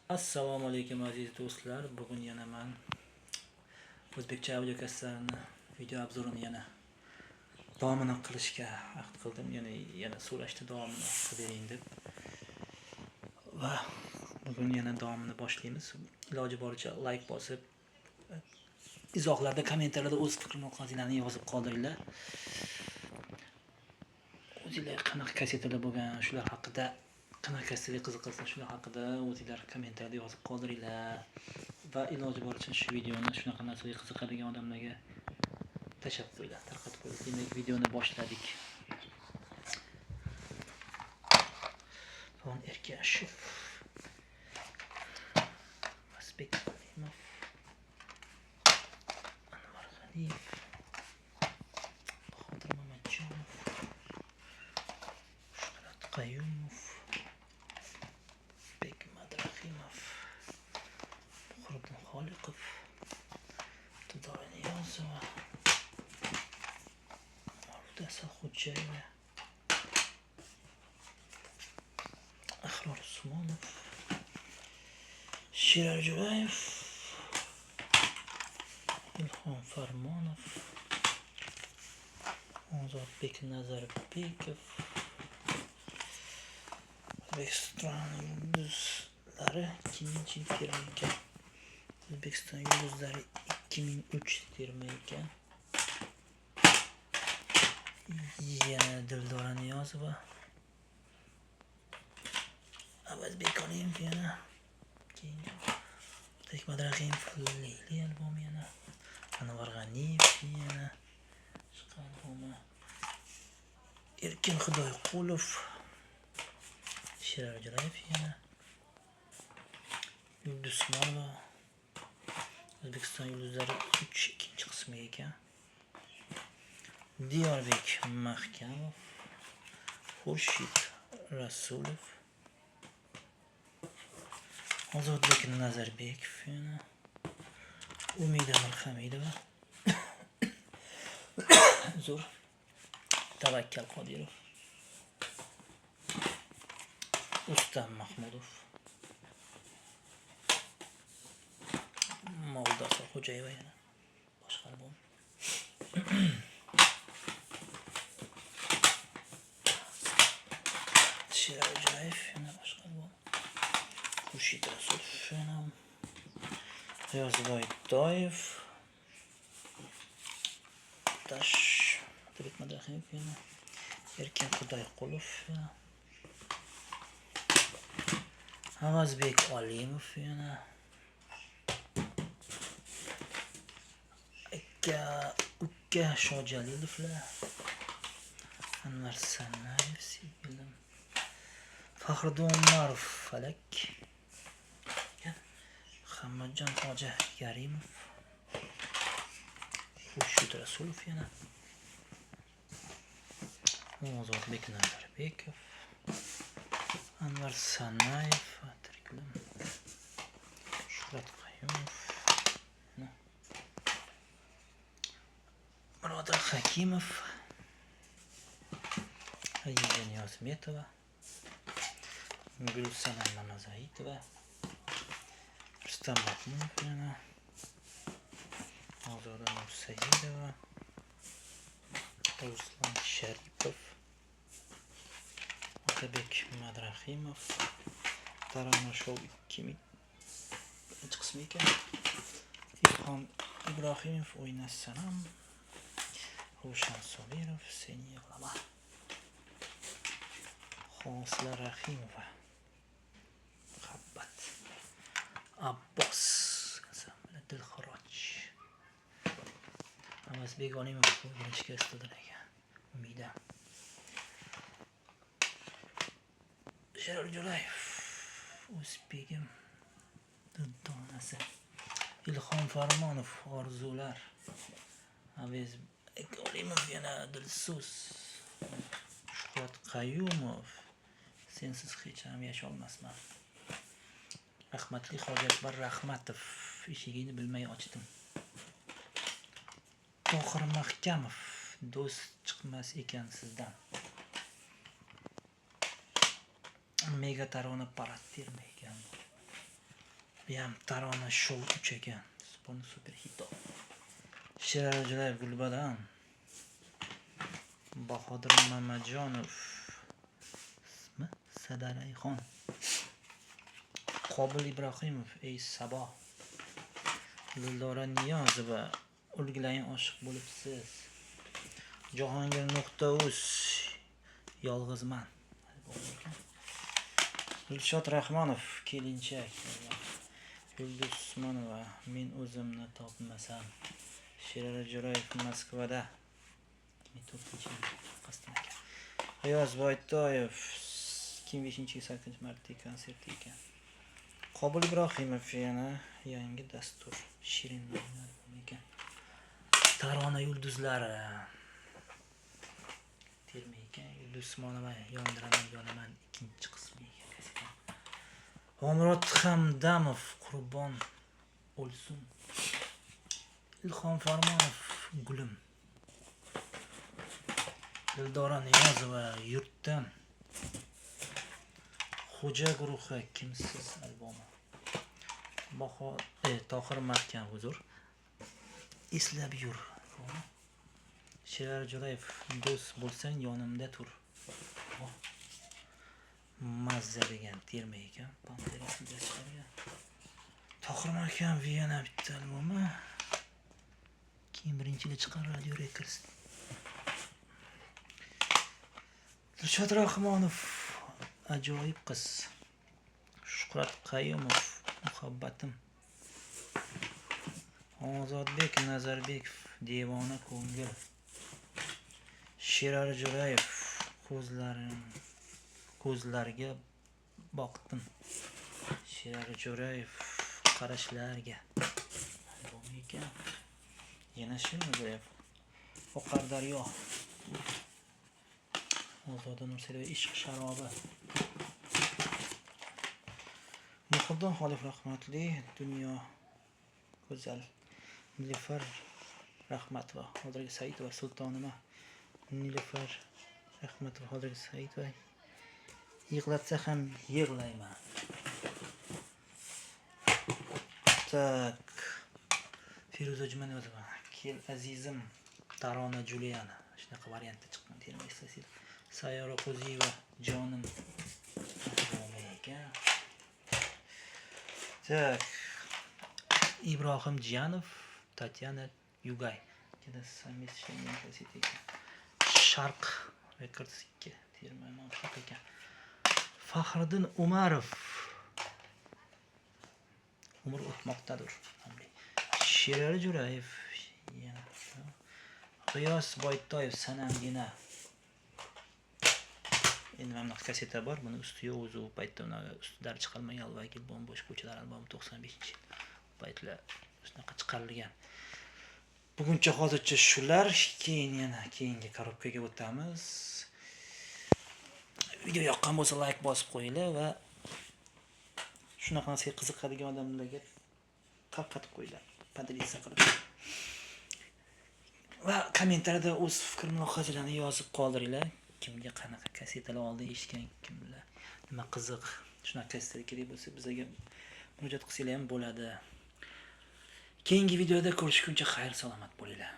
Assalomu alaykum aziz do'stlar. Bugun yana men o'zbekcha audio kassalarni video obzorini yana davomini qilishga ahd qildim. Yana so'rashdi davomini qilib bering deb. Va bugun yana davomini boshlaymiz. Iloji boricha like bosib, izohlarda, kommentarlarda o'z fikr-mulohazalaringizni yozib qoldiringlar. O'zingizlar qanaqa kassetalar bo'lgan, shular haqida qanaqa kassetaga qiziqsa, shular haqida o'zingizlar kommentarda yozib qoldiringlar. Va iloji boricha shu videoni shunaqa narsaga qiziqadigan odamlarga tashlab qo'yinglar, tarqatib qo'yinglar. Demak, videoni boshladik. Von Ergashev, Masbek Alimov, Anvar G'aniyev, Bahodir Mamatjonov, Shuhrat Qayumov, Bekmat Rahimov, Muhriddin Xoliqov, Tudor Niyozova, Mavluda Salxo'jayeva, Ahror Usmonov, Sherali Jo'rayev, Ilhom Farmonov, Ozodbek Nazarbekov, O'zbekiston yulduzlari 2000 terma ekan. O'zbekiston yulduzlari 2003 terma ekan. Yana Dildora Niyozova, Avazbek Alimov yana. Bekmat Rahimov Leyli albom yana. Anvar G'aniyev yana. Chiqarma. Erkin Xudoyqulov, Sherali Jo'rayev yana. Yulduz Usmonova, O'zbekiston yulduzlari 3 ikkinchi qismi ekan. Diyorbek Mahkamov, Xurshid Rasulov, Ozodbek Nazarbekov yana. Umida Mirhamidova, Zo'r Tavakkal Qodirov, Ustam Mahmudov, Mavluda Salxo'jayeva yana. Boshqa albom. Sherali Jo'rayev yana boshqa albom. Xurshid Rasulov yana. G'iyosboy Toyev, Tash Bekmat Rahimov yana. Erkin Xudoyqulov yana. Avazbek Alimov yana. Ukka Shojalilovlar, Anvar Sanayev, sevgilim, Faxriddin Umarov, Falak, Muhammadjon Hoji Karimov, Xurshid Rasulov yana. Ozodbek Nazarbekov, Anvar Sanayev, Tiriklim, Shuhrat Qayumov, Murodjon Hakimov, Ayiza Niyozmetova, Gulsanam Mamazoitova, Rustam Mahmudov yana. Ozoda Nursaidova, Ruslan Sharipov, Otabek Madrahimov, Tarona Show 2000 qismi ekan. Ilhom Ibrohimov, O'ynasanam, Rushan Sobirov, Seni yig'lama, Xosila Rahimova, Muhabbat Abbos, Dilxiroj, Avazbek Alimov birinchi kassadan ekan. Umida, Sherali Jo'rayev, O'zbegim Dildonasi, Ilhom Farmonov, Orzular, Avazbek Alimov yana. Dilso'z, Shuhrat Qayumov, Sensiz hech ham yasholmasman, Rahmatli Hojiakbar Rahmatov, Eshigingni bilmay ochdim, Tohir Mahkamov, Do'st chiqmas ekan sizdan, Mega Tarona parad terma ekan. Bu ham Tarona Show 3 ekan. Super hit. Sheralijo'lar Gulbadan. Bahodir Mamajonov. Ismi Sadarayxon. Qobil Ibrohimov, ey Sabo. Dildora Niyozova, o'lgilayin oshiq bo'libsiz. Jahongir.uz, yolg'izman. Dilshod Rahmonov, kelinchak. Yulduz Usmonova, men o'zimni topmasam. Sherali Jo'rayev Moskvada 2004-yil. G'iyos Boytoyev 2005-8 konserti ekan. Qobil Ibrohimov yana yangi dastur. Shirin ekan. Tarona yulduzlari. Terma ekan. Yulduz Usmonova yonaman ikkinchi qismi ekan. Omrod Hamdamov Qurbon o'lsin. Ilhom Farmonov Gulim. Dildora Niyozova yurtdan. Xo'ja guruhi kimsiz albomi. Tohir Mahkam huzur. Eslab yur. Sherali Jo'rayev do'st bo'lsang yonimda tur. Mazza degan terma ekan. Tohir Mahkam Viyana bitta albomi. Keyin birinchida chiqqan Radio Records. Dilshod Rahmonov ajoyib qiz. Shuhrat Qayumov muhabbatim. Ozodbek Nazarbekov devona ko'ngil. Sherali Jo'rayev ko'zlarga boqdim. Sherali Jo'rayev qarashlarga. Ekan. Yana Sherali Jo'rayev. Oqar daryo. Ozoda Nursalova ishq sharobi. Muhiddin Xolif rahmatli dunyo go'zal. Nilufar Rahmatova, hozirgi Saidova sultonima. Nilufar Rahmatova, hozirgi Saidova. Yig'latsa ham yig'layman. Tak. Feruza Jumanova. Kel azizim Tarona Juliana. Shunaqa variantda chiqqan terma istasizlar. Sayyora Qo'ziyeva jonim. Tak. Ibrohim Jiyanov, Tatyana Yugay. Keda совмещение kaseti ekan. Sharq Records 2 terma notiq ekan. Faxriddin Umarov. Umr o'tmoqdadir. Sherali Jo'rayev yana. G'iyos Boytoyev sanamgina. Endi mana bu kaseta bor. Buni ustiga o'zi u paytda ustidan chiqarmagan vakil bombosh ko'chalar albomi 95-yil. Paytlar shunaqa chiqarilgan. Buguncha hozircha shular. Keyin yana keyingi korobkaga o'tamiz. Video yoqqan bo'lsa like bosib qo'yinglar va shunaqasiga qiziqadigan odamlarga tarqatib qo'yinglar. Podelitsiya qilib. Va kommentariyada o'z fikr mulohazalaringizni yozib qoldiringlar. Kimga qanaqa kasetalar oldi eshitgan kimlar nima qiziq shunaqa kasetalar kerak bo'lsa bizga murojaat qilsanglar ham bo'ladi. Keyingi videoda ko'rishguncha xayr salomat bo'linglar.